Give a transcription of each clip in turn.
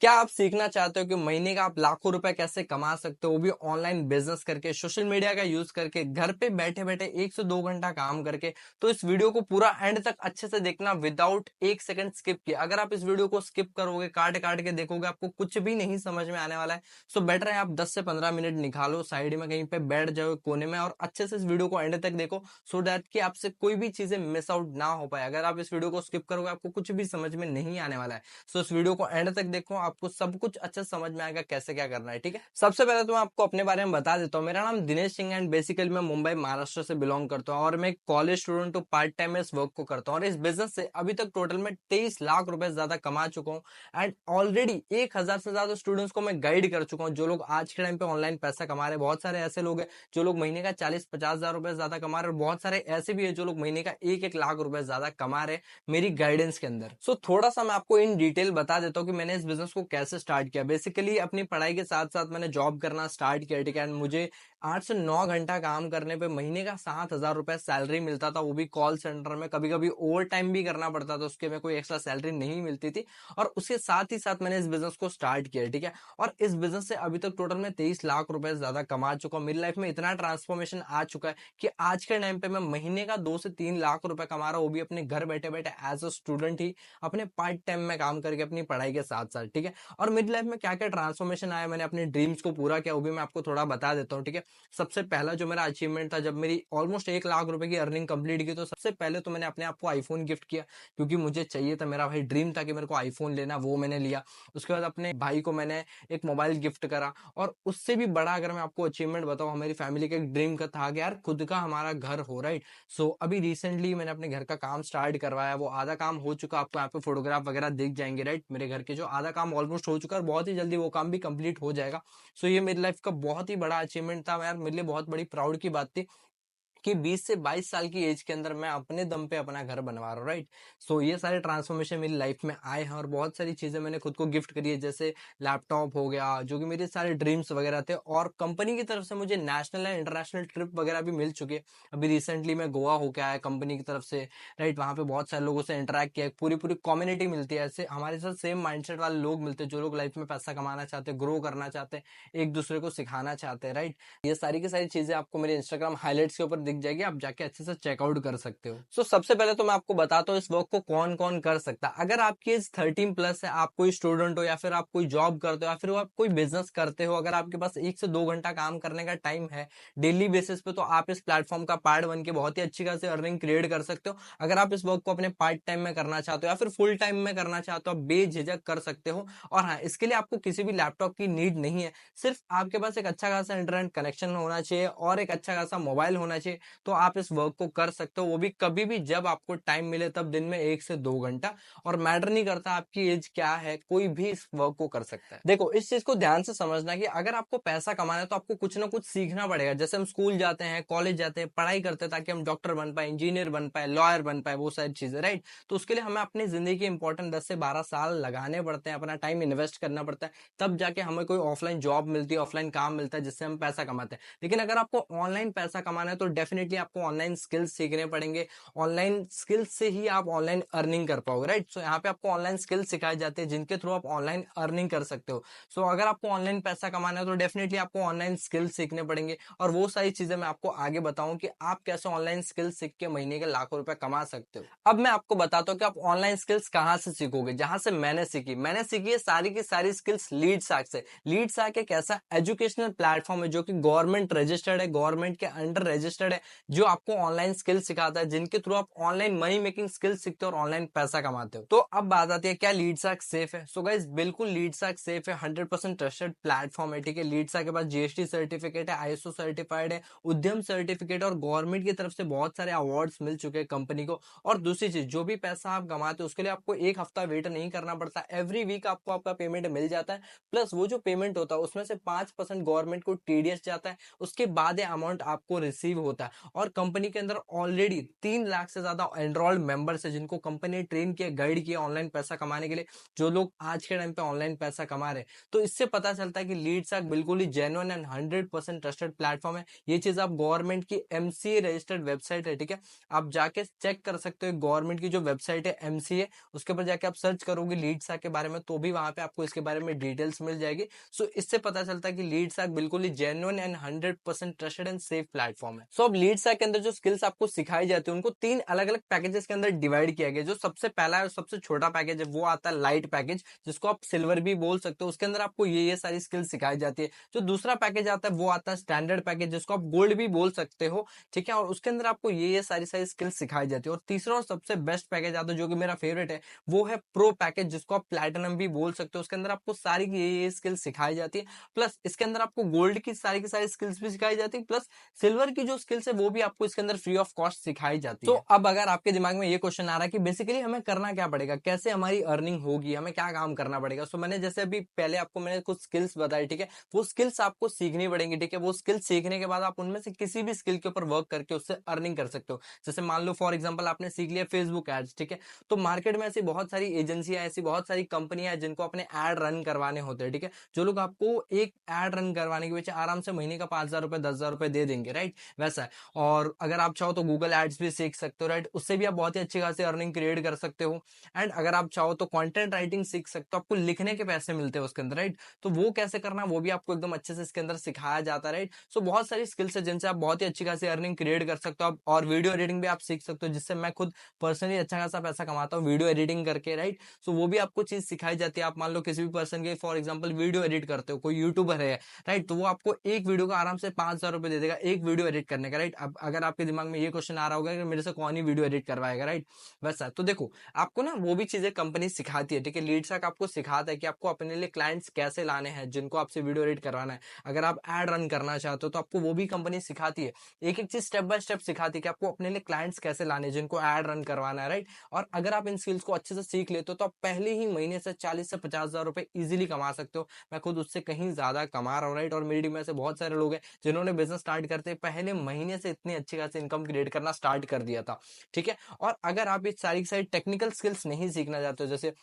क्या आप सीखना चाहते हो कि महीने का आप लाखों रुपए कैसे कमा सकते हो, वो भी ऑनलाइन बिजनेस करके, सोशल मीडिया का यूज करके, घर पे बैठे बैठे 1 से 2 घंटा काम करके? तो इस वीडियो को पूरा एंड तक अच्छे से देखना, विदाउट 1 सेकंड स्किप किए। अगर आप इस वीडियो को स्किप करोगे, काट काट के देखोगे, आपको कुछ भी नहीं समझ में आने वाला है। सो बेटर है आप 10 से 15 मिनट निकालो, साइड में कहीं पे बैठ जाओ कोने में, और अच्छे से इस वीडियो को एंड तक देखो, सो दैट कि आपसे कोई भी चीजें मिस आउट ना हो पाए। अगर आप इस वीडियो को स्किप करोगे, आपको कुछ भी समझ में नहीं आने वाला है। सो इस वीडियो को एंड तक देखो, आपको सब कुछ अच्छे से समझ में आएगा कैसे क्या करना है। ठीक है, सबसे पहले तो मैं आपको अपने बारे में बता देता हूँ। मेरा नाम दिनेश सिंह एंड बेसिकली मैं मुंबई महाराष्ट्र से बिलोंग करता हूँ, और मैं एक कॉलेज स्टूडेंट हूँ, पार्ट टाइम में इस वर्क को करता हूँ, और इस बिजनेस से अभी तक टोटल में 23 लाख रुपए ज्यादा कमा चुका हूँ। एंड ऑलरेडी 1,000 से ज्यादा स्टूडेंट्स को मैं गाइड कर चुका हूँ, जो लोग आज के टाइम पे ऑनलाइन पैसा कमा रहे हैं। बहुत सारे ऐसे लोग हैं जो लोग महीने का 40-50 हजार रुपए ज्यादा कमा रहे हैं, और बहुत सारे ऐसे भी है जो लोग महीने का 1-1 लाख रुपए ज्यादा कमा रहे हैं मेरी गाइडेंस के अंदर। सो थोड़ा सा मैं आपको इन डिटेल बता देता हूँ कि मैंने इस बिजनेस को कैसे स्टार्ट किया। बेसिकली अपनी पढ़ाई के साथ साथ मैंने जॉब करना स्टार्ट किया। ठीक है, एंड मुझे 8 से 9 घंटा काम करने पे महीने का 7,000 रुपए सैलरी मिलता था, वो भी कॉल सेंटर में। कभी कभी ओवर टाइम भी करना पड़ता था, उसके में कोई एक्स्ट्रा सैलरी नहीं मिलती थी। और उसके साथ ही साथ मैंने इस बिजनेस को स्टार्ट किया। ठीक है, और इस बिजनेस से अभी तक टोटल में 23 लाख रुपए ज्यादा कमा चुका हूँ। मेरी लाइफ में इतना ट्रांसफॉर्मेशन आ चुका है कि आज के टाइम पे मैं महीने का 2 से 3 लाख रुपए कमा रहा हूँ, वो भी अपने घर बैठे बैठे एज अ स्टूडेंट ही, अपने पार्ट टाइम में काम करके, अपनी पढ़ाई के साथ साथ। ठीक है, और मेरी लाइफ में क्या क्या ट्रांसफॉर्मेशन आया, मैंने अपने ड्रीम्स को पूरा किया, वो भी मैं आपको थोड़ा बता देता हूँ। ठीक है, सबसे पहला जो मेरा अचीवमेंट था, जब मेरी ऑलमोस्ट 1 लाख रुपए की अर्निंग कंप्लीट की, तो सबसे पहले तो मैंने अपने आप को आईफोन गिफ्ट किया, क्योंकि मुझे चाहिए था, मेरा भाई ड्रीम था कि मेरे को आईफोन लेना, वो मैंने लिया। उसके बाद अपने भाई को मैंने एक मोबाइल गिफ्ट करा। और उससे भी बड़ा अगर मैं आपको अचीवमेंट बताऊं, हमारी फैमिली का एक ड्रीम का था कि यार खुद का हमारा घर हो, राइट। सो अभी रिसेंटली मैंने अपने घर का काम स्टार्ट करवाया, वो आधा काम हो चुका, आपको यहाँ पे फोटोग्राफ वगैरह दिख जाएंगे, राइट। मेरे घर के जो आधा काम ऑलमोस्ट हो चुका है, और बहुत ही जल्दी वो काम भी कंप्लीट हो जाएगा। सो ये मेरी लाइफ का बहुत ही बड़ा अचीवमेंट था यार, मेरे लिए बहुत बड़ी प्राउड की बात थी कि 20 से 22 साल की एज के अंदर मैं अपने दम पे अपना घर बनवा रहा हूँ, राइट। सो ये सारे ट्रांसफॉर्मेशन मेरी लाइफ में आए हैं, और बहुत सारी चीजें मैंने खुद को गिफ्ट करी है, जैसे लैपटॉप हो गया, जो कि मेरे सारे ड्रीम्स वगैरह थे। और कंपनी की तरफ से मुझे नेशनल एंड इंटरनेशनल ट्रिप वगैरह भी मिल चुके हैं। अभी रिसेंटली मैं गोवा होके आया कंपनी की तरफ से, राइट। वहां पे बहुत सारे लोगों से इंटरेक्ट किया, पूरी पूरी कम्युनिटी मिलती है, ऐसे हमारे साथ सेम माइंडसेट वाले लोग मिलते हैं, जो लोग लाइफ में पैसा कमाना चाहते हैं, ग्रो करना चाहते हैं, एक दूसरे को सिखाना चाहते हैं, राइट। ये सारी की सारी चीजें आपको मेरे इंस्टाग्राम हाइलाइट्स के ऊपर दिख जाएगी, आप जाके अच्छे से चेकआउट कर सकते हो। सो सबसे पहले तो मैं आपको बताता हूँ इस वर्क को कौन कौन कर सकता है। अगर आपकी एज 13+ है, आप कोई स्टूडेंट हो, या फिर आप कोई जॉब करते हो, या फिर आप कोई बिजनेस करते हो, अगर आपके पास 1 से 2 घंटा काम करने का टाइम है डेली बेसिस पे, तो आप इस प्लेटफॉर्म का पार्ट बन के बहुत ही अच्छी खासी अर्निंग क्रिएट कर सकते हो। अगर आप इस वर्क को अपने पार्ट टाइम में करना चाहते हो, या फिर फुल टाइम में करना चाहते हो, आप बेझिझक कर सकते हो। और हाँ, इसके लिए आपको किसी भी लैपटॉप की नीड नहीं है, सिर्फ आपके पास एक अच्छा खासा इंटरनेट कनेक्शन होना चाहिए, और एक अच्छा खासा मोबाइल होना चाहिए, तो आप इस वर्क को कर सकते हो, वो भी कभी भी जब आपको टाइम मिले तब, दिन में 1 से 2 घंटा। और मैटर नहीं करता आपकी एज क्या है, कोई भी इस वर्क को कर सकता है। देखो, इस चीज को ध्यान से समझना कि अगर आपको पैसा कमाना है, तो आपको कुछ ना कुछ सीखना पड़ेगा। जैसे हम स्कूल जाते हैं, कॉलेज जाते हैं, पढ़ाई करते हैं, ताकि हम डॉक्टर बन पाए, इंजीनियर बन पाए, लॉयर बन पाए, वो सारी चीजें, राइट। तो उसके लिए हमें अपनी जिंदगी के इंपॉर्टेंट 10 से 12 साल लगाने पड़ते हैं, अपना टाइम इन्वेस्ट करना पड़ता है, तब जाके हमें कोई ऑफलाइन जॉब मिलती है, ऑफलाइन काम मिलता है, जिससे हम पैसा कमाते हैं। लेकिन अगर आपको ऑनलाइन पैसा कमाना है, तो डेफिनेटली आपको ऑनलाइन स्किल्स सीखने पड़ेंगे। ऑनलाइन स्किल्स से ही आप ऑनलाइन अर्निंग कर पाओगे, राइट। सो यहाँ पे आपको ऑनलाइन स्किल्स सिखाए जाते हैं, जिनके थ्रू आप ऑनलाइन अर्निंग कर सकते हो। सो अगर आपको ऑनलाइन पैसा कमाना है, तो डेफिनेटली आपको ऑनलाइन स्किल्स सीखने पड़ेंगे, और वो सारी चीजें मैं आपको आगे बताऊं कि आप कैसे ऑनलाइन स्किल्स सीख के महीने के लाखों रुपए कमा सकते हो। अब मैं आपको बताता हूँ कि आप ऑनलाइन स्किल्स कहाँ से सीखोगे। जहां से मैंने सीखी है सारी की सारी स्किल्स लीडसैक से। लीडसैक एक ऐसा एजुकेशनल प्लेटफॉर्म है जो कि गवर्नमेंट रजिस्टर्ड है, गवर्नमेंट के अंडर रजिस्टर्ड है, जो आपको ऑनलाइन स्किल सिखाता है, जिनके थ्रू आप ऑनलाइन मनी मेकिंग स्किल सीखते हो और ऑनलाइन पैसा कमाते हो। तो अब बात आती है, क्या लीडसैक सेफ है? सो गाइस, बिल्कुल लीडसैक सेफ है, 100% ट्रस्टेड प्लेटफॉर्म है। ठीक है, लीडसैक के पास जीएसटी सर्टिफिकेट है, आईएसओ सर्टिफाइड है, उद्यम सर्टिफिकेट, और गवर्नमेंट की तरफ से बहुत सारे अवार्ड्स मिल चुके हैं कंपनी को। और दूसरी चीज, जो भी पैसा आप कमाते हो, उसके लिए आपको 1 हफ्ता वेट नहीं करना पड़ता, एवरी वीक आपको आपका पेमेंट मिल जाता है। प्लस वो जो पेमेंट होता है, उसमें से 5% गवर्नमेंट को टीडीएस जाता है, उसके बाद ये अमाउंट आपको रिसीव होता है। और कंपनी के अंदर ऑलरेडी 3 लाख से ज्यादा एनरोल्ड मेंबर्स है जिनको कंपनी ने ट्रेन किया, गाइड किया ऑनलाइन पैसा कमाने के लिए, जो लोग आज के टाइम पे ऑनलाइन पैसा कमा रहे हैं। तो इससे पता चलता है कि लीड्सैक बिल्कुल ही जेन्युइन एंड 100% ट्रस्टेड प्लेटफॉर्म है। ये चीज आप गवर्नमेंट की एमसीए रजिस्टर्ड वेबसाइट है, ठीक है, आप जाके चेक कर सकते हो। गवर्नमेंट की जो वेबसाइट है एमसीए, उसके ऊपर जाके आप सर्च करोगे लीड्सैक के बारे में तो भी वहां पे आपको इसके बारे में डिटेल्स मिल जाएगी। सो इससे पता चलता है कि लीड्सैक बिल्कुल ही genuine and 100% trusted and safe platform है। सो अब लीड्सैक के अंदर जो स्किल्स आपको सिखाई जाती है उनको 3 अलग अलग पैकेजेस के अंदर डिवाइड किया गया। जो सबसे पहला और सबसे छोटा पैकेज है वो आता है लाइट पैकेज, जिसको आप सिल्वर भी बोल सकते हो। उसके अंदर आपको ये सारी स्किल्स सिखाई जाती है। जो दूसरा पैकेज आता है वो आता है स्टैंडर्ड पैकेज, जिसको आप गोल्ड भी बोल सकते हो, ठीक है, और उसके अंदर आपको ये सारी सारी स्किल्स सिखाई जाती है। और तीसरा और सबसे बेस्ट पैकेज आता है जो कि मेरा फेवरेट है, वो है प्रो पैकेज, जिसको आप प्लैटिनम भी बोल सकते हो। उसके अंदर आपको सारी की ये स्किल्स सिखाई जाती है, प्लस इसके अंदर आपको गोल्ड की सारी स्किल्स भी सिखाई जाती है, प्लस सिल्वर की जो स्किल्स है वो भी आपको इसके अंदर फ्री ऑफ कॉस्ट सिखाई जाती है। तो अब अगर आपके दिमाग में ये क्वेश्चन आ रहा है कि बेसिकली हमें करना क्या पड़ेगा, कैसे हमारी अर्निंग होगी, हमें क्या काम करना पड़ेगा। सो मैंने जैसे अभी पहले आपको मैंने कुछ स्किल्स बताई, ठीक है, वो स्किल्स आपको सीखनी पड़ेंगी, ठीक है। वो स्किल्स सीखने के बाद आप उनमें से किसी भी स्किल के ऊपर वर्क करके उससे अर्निंग कर सकते हो। जैसे मान लो फॉर एग्जांपल आपने सीख लिया फेसबुक एड्स, ठीक है, तो मार्केट में ऐसी बहुत सारी एजेंसियां, ऐसी बहुत सारी कंपनियां हैं जिनको अपने एड रन करवाने होते हैं, ठीक है, जो लोग आपको एक एड रन करवाने के पीछे आराम से महीने का 5,000 रुपए 10,000 रुपए दे देंगे, राइट, वैसा है। और अगर आप चाहो तो गूगल एड्स भी सीख सकते हो, राइट, उससे भी आप बहुत ही अच्छी खासी अर्निंग क्रिएट कर सकते हो। एंड अगर आप चाहो तो कंटेंट राइटिंग सीख सकते हो, आपको लिखने के पैसे मिलते हैं उसके अंदर, राइट, तो वो कैसे करना वो भी आपको एकदम अच्छे से इसके अंदर सिखाया जाता है, राइट। सो बहुत सारी स्किल्स है जिनसे आप बहुत ही अच्छी खासी अर्निंग क्रिएट कर सकते हो। और वीडियो एडिटिंग भी आप सीख सकते हो, जिससे मैं खुद पर्सनली अच्छा खासा पैसा कमाता हूँ वीडियो एडिटिंग करके, राइट। सो वो भी आपको चीज सिखाई जाती है। आप मान लो किसी भी पर्सन के फॉर एग्जाम्पल वीडियो एडिट करते हो, कोई यूट्यूबर है, राइट, तो वो आपको एक वीडियो का आराम से 5,000 रुपए दे देगा एक वीडियो एडिट करने का, राइट। अब अगर आपके दिमाग में ये क्वेश्चन आ रहा होगा कि मेरे से कौन ही वीडियो एडिट करवाएगा, राइट, वैसा तो देखो आपको ना वो भी चीजें कंपनी सिखाती है, ठीक है। लीडसैक आपको सिखाता है कि आपको अपने लिए क्लाइंट्स कैसे लाने हैं जिनको आपसे वीडियो एडिट करवाना है। अगर आप एड रन करना चाहते हो तो आपको वो भी कंपनी सिखाती है, एक एक चीज स्टेप बाय स्टेप सिखाती है कि आपको अपने लिए क्लाइंट्स कैसे लाने जिनको एड रन करवाना है, राइट। और अगर आप इन स्किल्स को अच्छे से सीख लेते हो तो आप पहले ही महीने से 40 से 50 हजार रुपए इजिली कमा सकते हो। मैं खुद उससे कहीं ज्यादा कमा रहा हूँ, राइट। और मेरी टीम में से बहुत सारे लोग हैं जिन्होंने बिजनेस स्टार्ट करते पहले महीने से इतनी अच्छी खासी इनकम क्रिएट करना स्टार्ट कर दिया था, ठीक है। और अगर आप ये सारी की सारी टेक्निकल स्किल्स नहीं सीखना चाहते हो, जैसे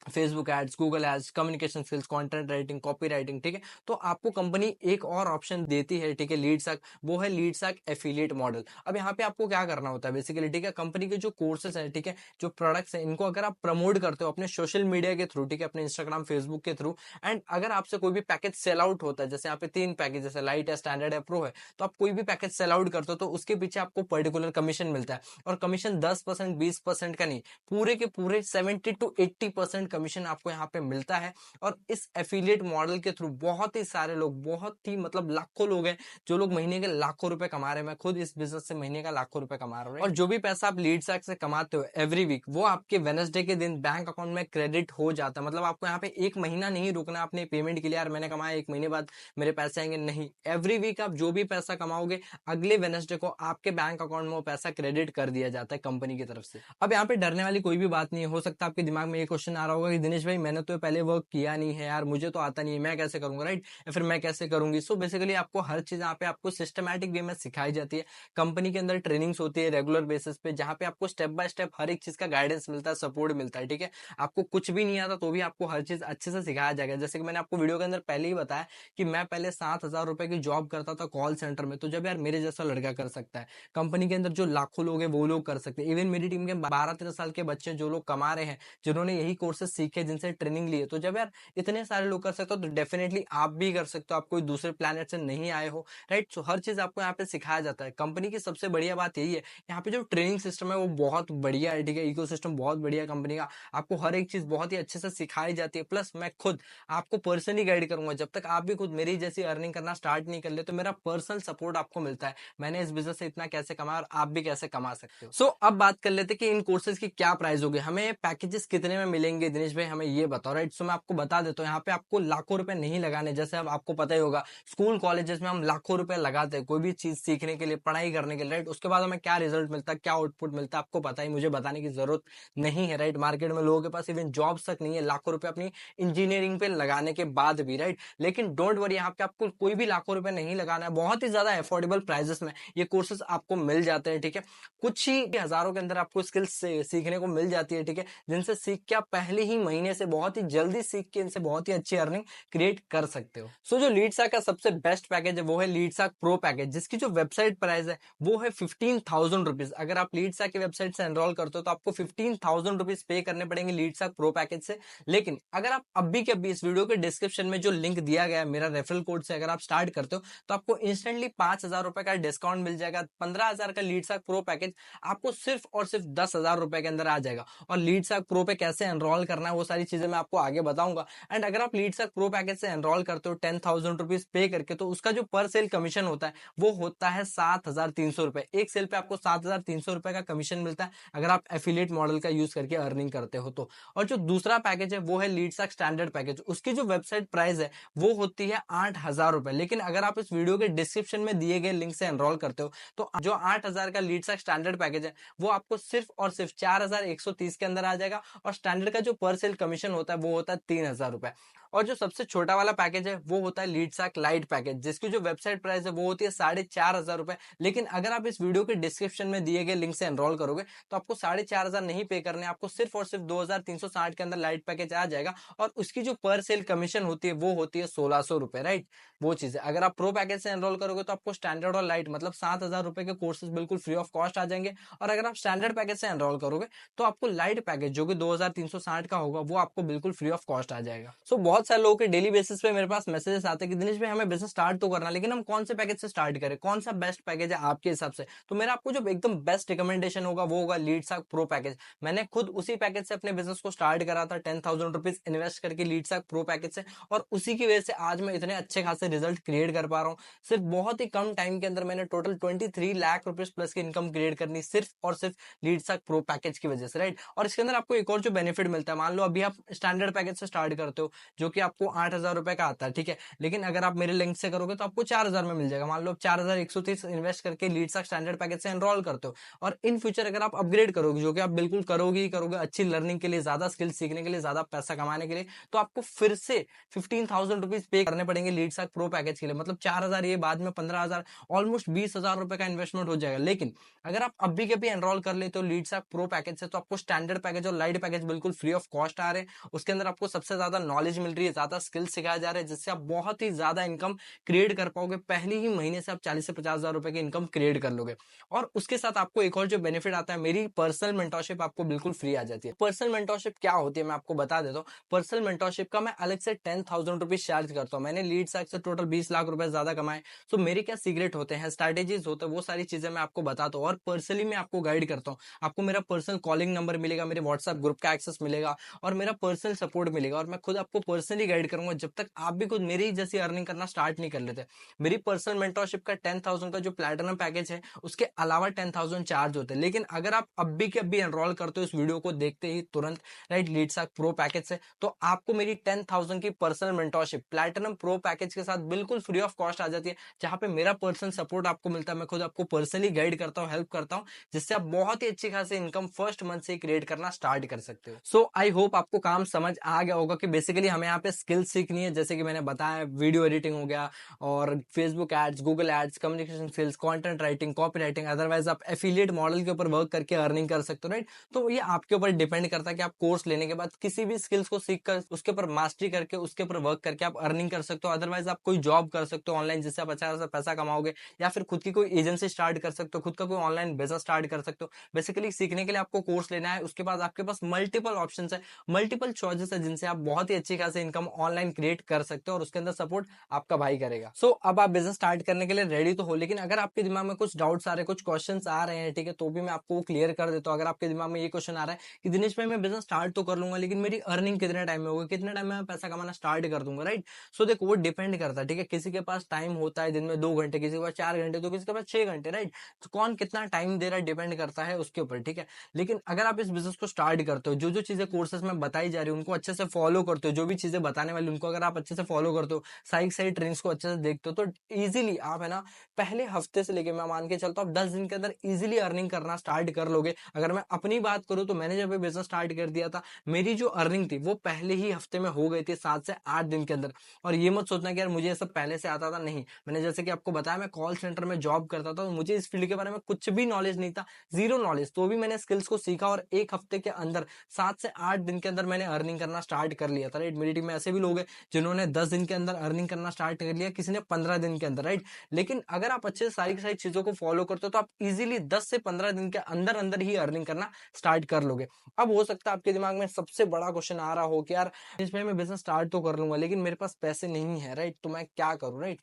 Facebook ads, Google ads, communication skills, content writing, copy writing, ठीक है, तो आपको कंपनी एक और ऑप्शन देती है, ठीक है, लीडसैक, वो है लीडसैक एफिलिएट मॉडल। अब यहाँ पे आपको क्या करना होता है बेसिकली, ठीक है, कंपनी के जो कोर्सेज हैं, ठीक है, जो प्रोडक्ट्स हैं, इनको अगर आप प्रमोट करते हो अपने सोशल मीडिया के थ्रू, ठीक है, अपने इंस्टाग्राम फेसबुक के थ्रू, एंड अगर आपसे कोई भी पैकेज सेल आउट होता है, जैसे यहाँ पे 3 पैकेज जैसे लाइट है, स्टैंडर्ड है, प्रो है, तो आप कोई भी पैकेज सेल आउट करते हो तो उसके पीछे आपको पर्टिकुलर कमीशन मिलता है। और कमीशन 10% 20% का नहीं, पूरे के पूरे 70 to 80% कमीशन आपको यहाँ पे मिलता है। और इस एफिलिएट मॉडल के थ्रू बहुत ही सारे लोग, बहुत ही मतलब लाखों लोग हैं जो लोग महीने के लाखों रुपए कमा रहे हैं। मैं खुद इस बिजनेस से महीने का लाखों रुपए कमा रहा हूँ। और जो भी पैसा आप लीडसैक से कमाते हो एवरी वीक, वो आपके वेडनेसडे के दिन बैंक अकाउंट में क्रेडिट हो जाता है। मतलब आपको यहाँ पे एक महीना नहीं रुकना अपने पेमेंट के लिए, यार मैंने कमाया एक महीने बाद मेरे पैसे आएंगे, नहीं, एवरी वीक आप जो भी पैसा कमाओगे अगले वेडनेसडे को आपके बैंक अकाउंट में वो पैसा क्रेडिट कर दिया जाता है कंपनी की तरफ से। अब यहाँ पे डरने वाली कोई भी बात नहीं है। हो सकता है आपके दिमाग में ये क्वेश्चन आ रहा होगा कि दिनेश भाई मैंने तो पहले वर्क किया नहीं है यार, मुझे तो आता नहीं है, मैं कैसे करूंगा, राइट, या फिर मैं कैसे करूंगी। सो बेसिकली आपको हर चीज यहाँ पे आपको सिस्टमैटिक वे में सिखाई जाती है। कंपनी के अंदर ट्रेनिंग्स होती है रेगुलर बेसिस पे, जहाँ पे आपको स्टेप बाय स्टेप हर एक चीज का गाइडेंस मिलता है, सपोर्ट मिलता है, ठीक है। आपको कुछ भी नहीं आता तो भी आपको हर चीज अच्छे से सिखाया जाएगा। जैसे कि मैंने आपको वीडियो के अंदर पहले ही बताया कि मैं पहले 7,000 रुपए की जॉब करता था कॉल सेंटर में, तो जब यार मेरे जैसा लड़का कर सकता है, कंपनी के अंदर जो लाखों लोग हैं वो लोग कर सकते हैं। इवन मेरी टीम के 12-13 साल के बच्चे जो लोग कमा रहे हैं, जिन्होंने यही कोर्सेज सीखे, जिनसे ट्रेनिंग ली है, तो जब यार इतने सारे लोग कर सकते हो तो डेफिनेटली आप भी कर सकते हो। आप कोई दूसरे प्लेनेट से नहीं आए हो, राइट। सो हर चीज आपको यहाँ पे सिखाया जाता है। कंपनी की सबसे बढ़िया बात यही है, यहाँ पे जो ट्रेनिंग सिस्टम है वो बहुत बढ़िया है, ठीक है, इकोसिस्टम बहुत बढ़िया है कंपनी का। आपको हर एक चीज बहुत ही अच्छे से सिखाई जाती है। प्लस मैं खुद आपको पर्सनली गाइड करूंगा, जब तक आप भी खुद मेरी जैसी अर्निंग करना स्टार्ट नहीं कर ले तो मेरा पर्सनल सपोर्ट आपको मिलता है। मैंने इस बिजनेस से इतना कैसे कमाया और आप भी कैसे कमा सकते हो। सो अब बात कर लेते हैं कि इन कोर्सेज की क्या प्राइस होगी, हमें पैकेजेस कितने में मिलेंगे दिनेश भाई हमें ये बताओ, राइट। सो मैं आपको बता देता हूँ, यहाँ पे आपको लाखों रुपए नहीं लगाने। जैसे अब आपको पता ही होगा, स्कूल कॉलेजेस में हम लाखों रुपए लगाते हैं कोई भी चीज सीखने के लिए, पढ़ाई करने के लिए, राइट। उसके बाद हमें क्या रिजल्ट मिलता है, क्या आउटपुट मिलता है, आपको पता ही, मुझे बताने की जरूरत नहीं है, राइट। मार्केट में लोगों के पास इवन जॉब्स तक नहीं है लाखों रुपए अपनी इंजीनियरिंग पे लगाने के बाद भी, राइट। लेकिन डोंट वरी, यहाँ पे आपको कोई भी लाखों रुपए नहीं लगाना है। बहुत ही ज्यादा अफोर्डेबल प्राइसेस में ये कोर्सेज आपको मिल जाते हैं, ठीक है। कुछ ही हजारों के अंदर आपको स्किल्स सीखने को मिल जाती है, ठीक है, जिनसे सीख के आप पहले ही महीने से बहुत ही जल्दी सीख के इनसे बहुत ही अच्छी अर्निंग क्रिएट कर सकते हो। सो जो लीडसाक का सबसे बेस्ट पैकेज है वो है लीडसाक प्रो पैकेज, जिसकी जो वेबसाइट प्राइस है वो है 15,000 रुपीज। अगर आप लीडसाक की वेबसाइट से एनरोल करते हो तो आपको 15,000 रुपीज पे करने पड़ेंगे लीडसाक प्रो पैकेज से। लेकिन अगर आप अभी के अभी इस वीडियो के डिस्क्रिप्शन में जो लिंक दिया गया है मेरा रेफरल कोड से अगर आप स्टार्ट करते हो तो आपको इंस्टेंटली 5,000 रुपए का डिस्काउंट मिल जाएगा। 15,000 का लीडसाक प्रो पैकेज आपको सिर्फ और सिर्फ 10,000 रुपए के अंदर आ जाएगा। और लीडसाक प्रो पे कैसे एनरोल करना है वो सारी चीजें मैं आपको आगे बताऊंगा। एंड अगर आप लीडसाक प्रो पैकेज से एनरोल करते हो 10,000 रुपीज पे करके, तो उसका जो पर सेल कमीशन होता है वो होता है 7,300 रुपए। एक सेल पे आपको 7,300 रुपए का कमीशन मिलता है अगर आप एफिलिएट मॉडल का यूज करके अर्निंग करते हो तो। और जो दूसरा पैकेज है वो है लीडसाक स्टैंडर्ड पैकेज। उसकी जो वेबसाइट प्राइस है वो होती है 8,000 रुपए। लेकिन अगर आप इस वीडियो के डिस्क्रिप्शन में दिए गए लिंक से एनरोल करते हो तो जो 8,000 का लीडसाक स्टैंडर्ड पैकेज है वो आपको सिर्फ और सिर्फ 4,130 के अंदर आ जाएगा। और स्टैंडर्ड का जो पर सेल कमीशन होता है वो होता है 3,000 रुपए। और जो सबसे छोटा वाला पैकेज है वो होता है लीडसाक लाइट पैकेज, जिसकी जो वेबसाइट प्राइस है वो होती है 4,500 रुपए। लेकिन अगर आप इस वीडियो के डिस्क्रिप्शन में दिए गए लिंक से एनरोल करोगे तो आपको 4,500 नहीं पे करने, आपको सिर्फ और सिर्फ 2,360 के अंदर लाइट पैकेज आ जाएगा। और उसकी जो पर सेल कमीशन होती है वो होती है 1,600 रुपए, राइट। वो चीज है, अगर आप प्रो पैकेज से एनरोल करोगे तो आपको स्टैंडर्ड और लाइट मतलब 7,000 रुपए के कोर्सेज बिल्कुल फ्री ऑफ कॉस्ट आ जाएंगे। और अगर आप स्टैंडर्ड पैकेज से एनरोल करोगे तो आपको लाइट पैकेज जो कि 2,360 का होगा वो आपको बिल्कुल फ्री ऑफ कॉस्ट आ जाएगा। सो बहुत सारे लोगों के डेली बेसिस पे मेरे पास मैसेजेस आते हैं कि दिनेश भाई हमें बिजनेस स्टार्ट तो करना, लेकिन हम कौन से पैकेज से स्टार्ट करें, कौन सा बेस्ट पैकेज है आपके हिसाब से। तो मेरा आपको जो एकदम बेस्ट रिकमेंडेशन होगा वो होगा लीडसाक प्रो पैकेज। मैंने खुद उसी पैकेज से अपने बिजनेस को स्टार्ट करा था 10,000 रुपीज इन्वेस्ट करके लीडसाक प्रो पैकेज से। और उसी की वजह से आज मैं इतने अच्छे खासे रिजल्ट क्रिएट कर पा रहा हूँ। सिर्फ बहुत ही कम टाइम के अंदर मैंने टोटल 23 लाख रुपीज प्लस की इनकम क्रिएट करनी सिर्फ और सिर्फ लीडसाक प्रो पैकेज की वजह से, राइट। और इसके अंदर आपको एक और जो बेनिफिट मिलता है, मान लो अभी आप स्टैंडर्ड पैकेज से स्टार्ट करते हो जो कि आपको 8,000 रुपए का आता है, ठीक है। लेकिन अगर आप मेरे लिंक से करोगे तो आपको 4,000 में मिल जाएगा। मान लो आप 4,130 इन्वेस्ट करके लीडसाक स्टैंडर्ड पैकेज से एनरोल करते हो और इन फ्यूचर अगर आप अपग्रेड करोगे, जो कि आप बिल्कुल करोगे ही करोगे अच्छी लर्निंग के लिए, ज्यादा स्किल सीखने के लिए, ज्यादा पैसा कमाने के लिए, तो आपको फिर से 15,000 रुपीज पे करने पड़ेंगे लीडसाक प्रो पैकेज के लिए। मतलब 4,000 ये बाद में 15,000, ऑलमोस्ट 20,000 रुपए का इन्वेस्टमेंट हो जाएगा। लेकिन अगर आप अभी के भी एनरोल कर लेते हो लीडसाक प्रो पैकेज से तो आपको स्टैंडर्ड पैकेज और लाइट पैकेज बिल्कुल फ्री ऑफ कॉस्ट आ रहे हैं। उसके अंदर आपको सबसे ज्यादा नॉलेज मिल रही है, ज्यादा स्किल सिखाया जा रहा है, जिससे आप बहुत ही ज्यादा इनकम क्रिएट कर पाओगे। पहले ही महीने से आप 40 से 50,000 रुपए की इनकम क्रिएट कर लोगे। और उसके साथ आपको एक और जो बेनिफिट आता है, मेरी पर्सनल मेंटरशिप आपको बिल्कुल फ्री आ जाती है। पर्सनल मेंटरशिप क्या होती है मैं आपको बता देता हूँ। पर्सनल मेंटरशिप का मैं अलग से 10,000 रुपीज चार्ज करता हूँ। मैंने लीडसाक से टोटल 20 लाख रुपए ज्यादा कमाए। तो मेरे क्या सीक्रेट होते हैं, स्ट्रैटेजीज होते हैं, वो सारी चीजें मैं आपको बताता हूँ और पर्सनली मैं आपको गाइड करता हूँ। आपको मेरा पर्सनल कॉलिंग नंबर मिलेगा, मेरे व्हाट्सएप ग्रुप का एक्सेस मिलेगा और मेरा पर्सनल सपोर्ट मिलेगा। और मैं खुद आपको पर्सनली गाइड करूंगा जब तक आप भी खुद मेरी जैसी अर्निंग करना स्टार्ट नहीं कर लेते। मेरी पर्सनल मेंटरशिप का 10,000 का जो प्लैटिनम पैकेज है उसके अलावा 10,000 चार्ज होते हैं। लेकिन अगर आप अभी के अभी एनरोल करते हो इस वीडियो को देखते ही तुरंत, राइट, लीडसाक प्रो पैकेज से, तो आपको मेरी 10,000 की personal mentorship platinum pro package के साथ बिल्कुल फ्री ऑफ कॉस्ट आ जाती है, जहां पे मेरा पर्सनल सपोर्ट आपको मिलता है। मैं खुद आपको पर्सनली गाइड करता हूँ, हेल्प करता हूँ, जिससे आप बहुत ही अच्छी खासी इनकम फर्स्ट मंथ से क्रिएट करना स्टार्ट कर सकते हो। सो आई होप आपको काम समझ आ गया होगा कि बेसिकली हमें यहाँ पे स्किल सीखनी है, जैसे कि मैंने बताया वीडियो एडिटिंग हो गया और Facebook ads, Google ads, communication skills, content writing, copy writing. Otherwise आप एफिलिएट मॉडल के ऊपर वर्क करके अर्निंग कर सकते हो, राइट। तो ये आपके ऊपर डिपेंड करता है कि आप कोर्स लेने के बाद किसी भी स्किल्स को सीख कर उसके ऊपर मास्टरी करके उसके ऊपर वर्क करके आप अर्निंग कर सकते हो। अदरवाइज आप कोई जॉब कर सकते हो ऑनलाइन, जिससे आप अच्छा सा पैसा कमाओगे, या फिर खुद की कोई एजेंसी स्टार्ट कर सकते हो, खुद का कोई ऑनलाइन बिजनेस स्टार्ट कर सकते हो। बेसिकली सीखने के लिए आपको कोर्स लेना है, उसके बाद आपके पास मल्टीपल ऑप्शन है, मल्टीपल चॉइसेस है, जिनसे आप बहुत ही अच्छी खासी इनकम ऑनलाइन क्रिएट कर सकते हो और उसके अंदर सपोर्ट आपका भाई करेगा। सो अब आप बिजनेस स्टार्ट करने के लिए रेडी तो हो, लेकिन अगर आपके दिमाग में कुछ डाउट्स आ रहे हैं, कुछ क्वेश्चंस आ रहे हैं, ठीक है, तो भी मैं आपको क्लियर कर देता हूँ। अगर आपके दिमाग में ये क्वेश्चन आ रहा है कि दिनेश भाई मैं बिजनेस स्टार्ट तो कर लूंगा, लेकिन मेरी अर्निंग कितने टाइम में होगी, कितने टाइम में मैं पैसा कमाना स्टार्ट कर दूंगा, राइट। सो देखो वो डिपेंड करता है, ठीक है, किसी के पास टाइम होता है दिन में 2 घंटे, किसी के पास 4 घंटे, तो किसी के पास 6 घंटे, राइट। तो कौन कितना टाइम दे रहा है डिपेंड करता है उसके ऊपर, ठीक है। लेकिन अगर आप इस बिजनेस को स्टार्ट करते हो, जो जो चीजें कोर्सेज में बताई जा रही है उनको अच्छे से फॉलो करते हो, जो भी चीजें बताने वाली उनको अगर आप अच्छे से फॉलो करते हो, साइड साइड ट्रेंड्स को अच्छे से देखते हो, तो इजीली आप है ना पहले हफ्ते से लेके मैं मान के चलता हूँ 10 दिन के अंदर इजीली अर्निंग करना स्टार्ट कर लोगे। अगर मैं अपनी बात करूँ तो मैंने जब ये बिजनेस स्टार्ट कर दिया था, मेरी जो अर्निंग थी वो पहले ही हफ्ते में हो गई थी 7 से 8 दिन के अंदर। और ये मत सोचना कि यार मुझे ये सब पहले से आता था, नहीं। मैंने जैसे कि आपको बताया मैं कॉल सेंटर में जॉब करता था, तो मुझे इस फील्ड के बारे में कुछ भी नॉलेज नहीं था, जीरो नॉलेज, तो भी मैंने स्किल्स को सीखा और एक हफ्ते के अंदर 7 से 8 दिन के अंदर मैंने अर्निंग करना स्टार्ट कर लिया था, राइट। मेरी टीम में ऐसे भी लोग हैं जिन्होंने 10 दिन के अंदर अर्निंग करना स्टार्ट कर लिया, किसी ने 15 दिन के अंदर, राइट। लेकिन अगर आप अच्छे से सारी की सारी चीजों को फॉलो करते हो तो आप इजीली 10 से 15 दिन के अंदर अंदर ही अर्निंग करना स्टार्ट कर लोगे। अब हो सकता है आपके दिमाग में सबसे बड़ा क्वेश्चन आ रहा हो कि यार इसमें मैं बिजनेस स्टार्ट तो कर लूंगा, लेकिन मेरे पास पैसे नहीं है, राइट, तो मैं क्या करूं, राइट।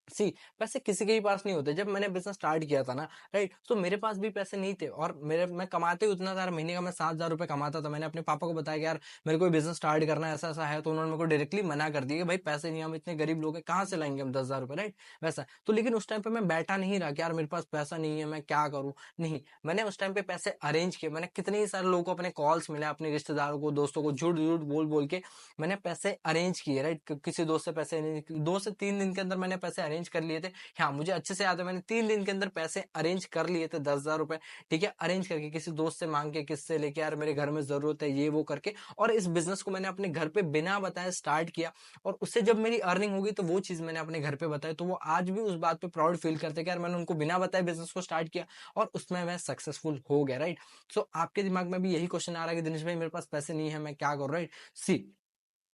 सी पैसे किसी के भी पास नहीं होते। जब मैंने बिजनेस स्टार्ट किया था ना, राइट, तो मेरे पास भी पैसे नहीं थे और मेरे मैं कमाते ही उतना था, महीने का मैं 7,000 रुपए कमाता था। मैंने अपने पापा को बताया कि यार मेरे को बिजनेस स्टार्ट करना है, ऐसा ऐसा है, तो उन्होंने मेरे को डायरेक्टली मना कर दिया कि भाई पैसे नहीं, हम इतने गरीब लोग हैं, कहाँ से लाएंगे हम 10,000 रुपए, राइट। वैसा तो, लेकिन उस टाइम पे मैं बैठा नहीं रहा कि यार मेरे पास पैसा नहीं है, मैं क्या करूँ, नहीं। मैंने उस टाइम पे पैसे अरेंज किए। मैंने कितने ही सारे लोगों को अपने कॉल्स मिले, अपने रिश्तेदारों को, दोस्तों को झूठ झूठ बोल बोल के मैंने पैसे अरेंज किए, राइट। किसी दोस्त से पैसे 2 से 3 दिन के अंदर मैंने पैसे अरेंज कर लिए थे। हाँ, मुझे अच्छे से याद है, मैंने 3 दिन के अंदर पैसे अरेंज कर लिए थे, 10,000 रुपए, ठीक है, अरेंज करके किसी दोस्त से मांग के, किससे लेके, यार मेरे घर में जरूरत है, ये वो करके। और इस बिजनेस को मैंने अपने घर पे बिना बताए स्टार्ट किया। और उससे जब मेरी अर्निंग होगी तो वो चीज मैंने अपने घर पे बताई, तो वो आज भी उस बात पे प्राउड फील करते हैं कि यार मैंने उनको बिना बताए बिजनेस को स्टार्ट किया और उसमें मैं सक्सेसफुल हो गया, राइट। सो आपके दिमाग में भी यही क्वेश्चन आ रहा है कि दिनेश भाई मेरे पास पैसे नहीं है, मैं क्या करूँ, राइट। सी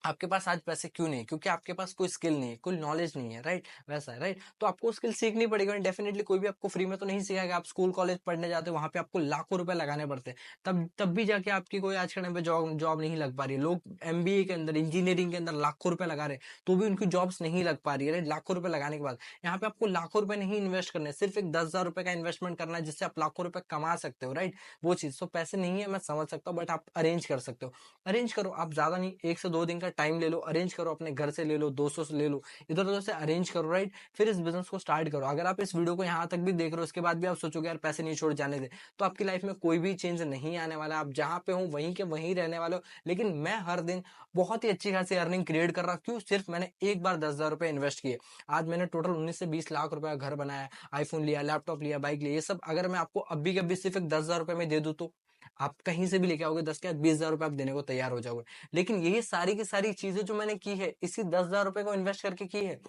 आपके पास आज पैसे क्यों नहीं है? क्योंकि आपके पास कोई स्किल नहीं है, कोई नॉलेज नहीं है, राइट। वैसा है, राइट। तो आपको स्किल सीखनी पड़ेगी। डेफिनेटली कोई भी आपको फ्री में तो नहीं सिखाएगा। आप स्कूल कॉलेज पढ़ने जाते हो, वहां पे आपको लाखों रुपए लगाने पड़ते हैं, तब भी जाके आपकी कोई आज के टाइम पे जॉब जॉब नहीं लग पा रही है। लोग एमबीए के अंदर, इंजीनियरिंग के अंदर लाखों रुपए लगा रहे हैं, तो भी उनकी जॉब्स नहीं लग पा रही है, राइट। लाखों रुपए लगाने के बाद यहाँ पे आपको लाखों रुपए नहीं इन्वेस्ट करने, सिर्फ एक 10,000 रुपए का इन्वेस्टमेंट करना है, जिससे आप लाखों रुपए कमा सकते हो, राइट। वो चीज तो पैसे नहीं है, मैं समझ सकता हूँ, बट आप अरेंज कर सकते हो। अरेंज करो, आप ज्यादा नहीं, 1 से 2 दिन का टाइम ले लो, अरेंज करो, अपने घर से ले लो, दोस्तों से ले लो, इधर उधर से अरेंज करो, राइट। फिर इस बिजनेस को स्टार्ट करो। अगर आप इस वीडियो को यहाँ तक भी देख रहे हो, उसके बाद भी आप सोचोगे यार पैसे नहीं, छोड़ जाने दे, तो आपकी लाइफ में कोई भी चेंज नहीं आने वाला। आप जहाँ पे हो वहीं के वहीं रहने वाले हो। लेकिन मैं हर दिन बहुत ही अच्छी खासी अर्निंग क्रिएट कर रहा हूँ। क्यों? सिर्फ मैंने एक बार 10,000 रुपए इन्वेस्ट किए। आज मैंने टोटल 19 से 20 लाख रुपए का घर बनाया, आईफोन लिया, लैपटॉप लिया, बाइक लिया। ये सब अगर मैं आपको अभी के अभी सिर्फ एक 10,000 रुपए में दे दूं, तो आप कहीं से भी लेके आओगे 10 के 20,000 रुपए आप देने को तैयार हो जाओगे। लेकिन यही सारी की सारी चीजें जो मैंने की है, इसी 10,000 रुपए को इन्वेस्ट करके की है।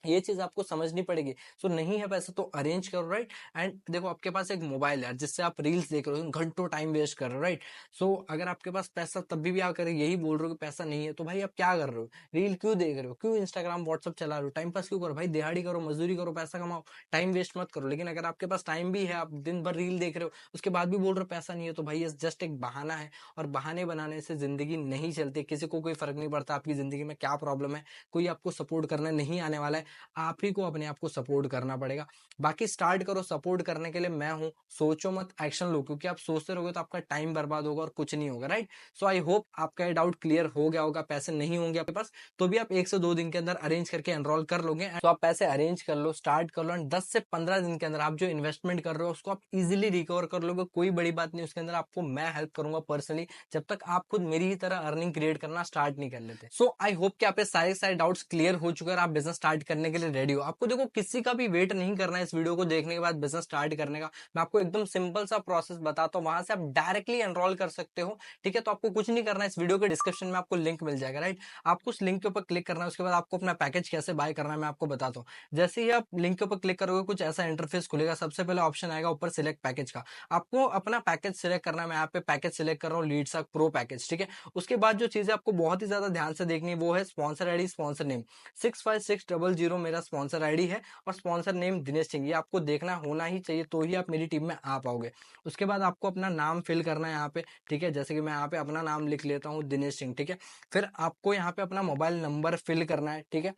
ये चीज आपको समझनी पड़ेगी। सो नहीं है पैसा तो अरेंज करो, राइट। एंड देखो आपके पास एक मोबाइल है जिससे आप रील्स देख रहे हो, घंटों टाइम वेस्ट कर रहे हो, राइट। सो अगर आपके पास पैसा तब भी आकर यही बोल रहे हो कि पैसा नहीं है, तो भाई आप क्या कर रहे हो? रील क्यों देख रहे हो? क्यों इंस्टाग्राम व्हाट्सअप चला रहे हो? टाइम पास क्यों करो? भाई दिहाड़ी करो, मजदूरी करो, पैसा कमाओ, टाइम वेस्ट मत करो। लेकिन अगर आपके पास टाइम भी है, आप दिन भर रील देख रहे हो, उसके बाद भी बोल रहे हो पैसा नहीं है, तो भाई ये जस्ट एक बहाना है। और बहाने बनाने से जिंदगी नहीं चलती। किसी को कोई फर्क नहीं पड़ता आपकी जिंदगी में क्या प्रॉब्लम है। कोई आपको सपोर्ट करने नहीं आने वाला है। आप ही को अपने आप को सपोर्ट करना पड़ेगा। बाकी स्टार्ट करो, सपोर्ट करने के लिए मैं हूं। सोचो मत, एक्शन लो, क्योंकि आप सोचते रहोगे तो आपका टाइम बर्बाद होगा और कुछ नहीं होगा, राइट। सो आई होप आपका ये डाउट क्लियर हो गया होगा। पैसे नहीं होंगे आपके पास तो भी आप 1 से 2 दिन के अंदर अरेंज करके एनरोल कर लोगे। तो आप पैसे अरेंज कर लो, स्टार्ट कर लो, एंड 10 से 15 दिन के अंदर आप जो इन्वेस्टमेंट कर रहे हो उसको आप इजिली रिकवर कर लोगे। कोई बड़ी बात नहीं, उसके अंदर आपको मैं हेल्प करूंगा पर्सनली, जब तक आप खुद मेरी ही तरह अर्निंग क्रिएट करना स्टार्ट नहीं कर लेते। सो आई होप कि आप सारे सारे डाउट्स क्लियर हो चुके हैं और आप बिजनेस स्टार्ट करने के लिए रेडी हो। आपको देखो किसी का भी वेट नहीं करना है इस वीडियो को देखने के बाद बिजनेस स्टार्ट करने का। मैं आपको एकदम सिंपल सा प्रोसेस बताता हूँ, वहां से आप डायरेक्टली एनरोल कर सकते हो, ठीक है। तो आपको कुछ नहीं करना है, इस वीडियो के डिस्क्रिप्शन में आपको लिंक मिल जाएगा, राइट। आपको उस लिंक के ऊपर क्लिक करना है, उसके बाद आपको अपना पैकेज कैसे बाय करना है मैं आपको बताता हूँ। जैसे ही आप लिंक के ऊपर क्लिक करोगे कुछ ऐसा इंटरफेस खुलेगा। सबसे पहले ऑप्शन आएगा ऊपर सिलेक्ट पैकेज का। आपको अपना पैकेज सिलेक्ट करना है। मैं यहाँ पे पैकेज सिलेक्ट कर रहा हूँ, लीडसर्क प्रो पैकेज, ठीक है। उसके बाद जो चीजें आपको बहुत ही ज्यादा ध्यान से देखनी है वो है स्पॉन्सर आईडी, स्पॉन्सर नेम। 656000 0 मेरा स्पॉन्सर आईडी है और स्पॉन्सर नेम दिनेश सिंह, ये आपको देखना होना ही चाहिए, तो ही आप मेरी टीम में आ पाओगे। उसके बाद आपको अपना नाम फिल करना है यहाँ पे, ठीक है, जैसे कि मैं यहाँ पे अपना नाम लिख लेता हूँ दिनेश सिंह, ठीक है। फिर आपको यहाँ पे अपना मोबाइल नंबर फिल करना है, ठीक है।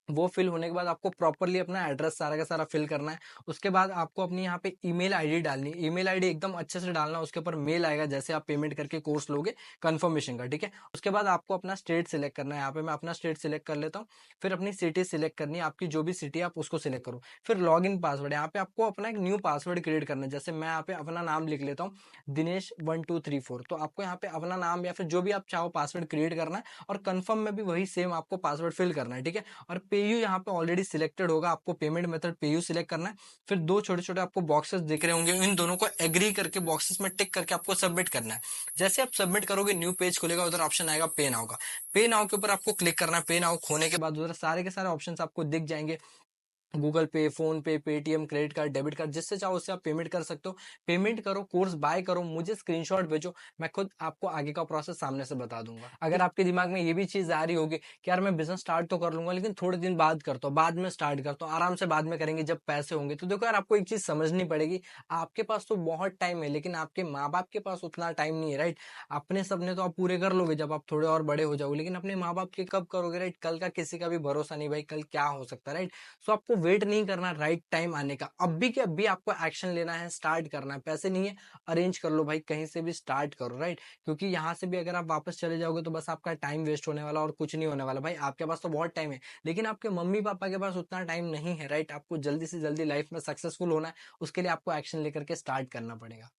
वो फिल होने के बाद आपको प्रॉपर्ली अपना एड्रेस सारा का सारा फिल करना है। उसके बाद आपको अपनी यहाँ पे ईमेल आईडी डालनी है, ईमेल आईडी एकदम अच्छे से डालना, उसके ऊपर मेल आएगा जैसे आप पेमेंट करके कोर्स लोगे कंफर्मेशन का, ठीक है। उसके बाद आपको अपना स्टेट सिलेक्ट करना है, यहाँ पे मैं अपना स्टेट सिलेक्ट कर लेता हूँ। फिर अपनी सिटी सिलेक्ट करनी है, आपकी जो भी सिटी है आप उसको सिलेक्ट करो। फिर लॉग इन पासवर्ड, यहाँ पे आपको अपना एक न्यू पासवर्ड क्रिएट करना है, जैसे मैं यहाँ पे अपना नाम लिख लेता हूँ Dinesh1234। तो आपको यहाँ पे अपना नाम या फिर जो भी आप चाहो पासवर्ड क्रिएट करना है, और कंफर्म में भी वही सेम आपको पासवर्ड फिल करना है, ठीक है। और पेयू यहाँ पे ऑलरेडी सिलेक्टेड होगा, आपको पेमेंट मेथड पेयू सिलेक्ट करना है। फिर दो छोटे छोटे आपको बॉक्सेस दिख रहे होंगे, इन दोनों को एग्री करके बॉक्सेस में टिक करके आपको सबमिट करना है। जैसे आप सबमिट करोगे न्यू पेज खुलेगा, उधर ऑप्शन आएगा पे नाउ का। पे नाउ के ऊपर आपको क्लिक करना है। पे नाउ खोने के बाद उधर सारे के सारे ऑप्शन आपको दिख जाएंगे, गूगल पे, फोन पे, Paytm, credit card, debit card, जिससे चाहो उससे आप पेमेंट कर सकते हो। पेमेंट करो, कोर्स बाय करो, मुझे स्क्रीनशॉट भेजो, मैं खुद आपको आगे का प्रोसेस सामने से बता दूंगा। अगर आपके दिमाग में ये भी चीज आ रही होगी कि यार मैं बिजनेस स्टार्ट तो कर लूंगा लेकिन थोड़े दिन बाद करता हूँ, बाद में स्टार्ट करता हूँ, आराम से बाद में करेंगे जब पैसे होंगे, तो देखो यार आपको एक चीज समझनी पड़ेगी, आपके पास तो बहुत टाइम है लेकिन आपके माँ बाप के पास उतना टाइम नहीं है, राइट। अपने सपने तो आप पूरे कर लोगे जब आप थोड़े और बड़े हो जाओगे, लेकिन अपने माँ बाप के कब करोगे, राइट। कल का किसी का भी भरोसा नहीं भाई, कल क्या हो सकता है, राइट। सो आपको वेट नहीं करना राइट टाइम आने का, अभी के अभी आपको एक्शन लेना है, स्टार्ट करना है। पैसे नहीं है, अरेंज कर लो भाई, कहीं से भी स्टार्ट करो, राइट। क्योंकि यहाँ से भी अगर आप वापस चले जाओगे तो बस आपका टाइम वेस्ट होने वाला और कुछ नहीं होने वाला भाई। आपके पास तो बहुत टाइम है लेकिन आपके मम्मी पापा के पास उतना टाइम नहीं है, राइट। आपको जल्दी से जल्दी लाइफ में सक्सेसफुल होना है, उसके लिए आपको एक्शन लेकर के स्टार्ट करना पड़ेगा।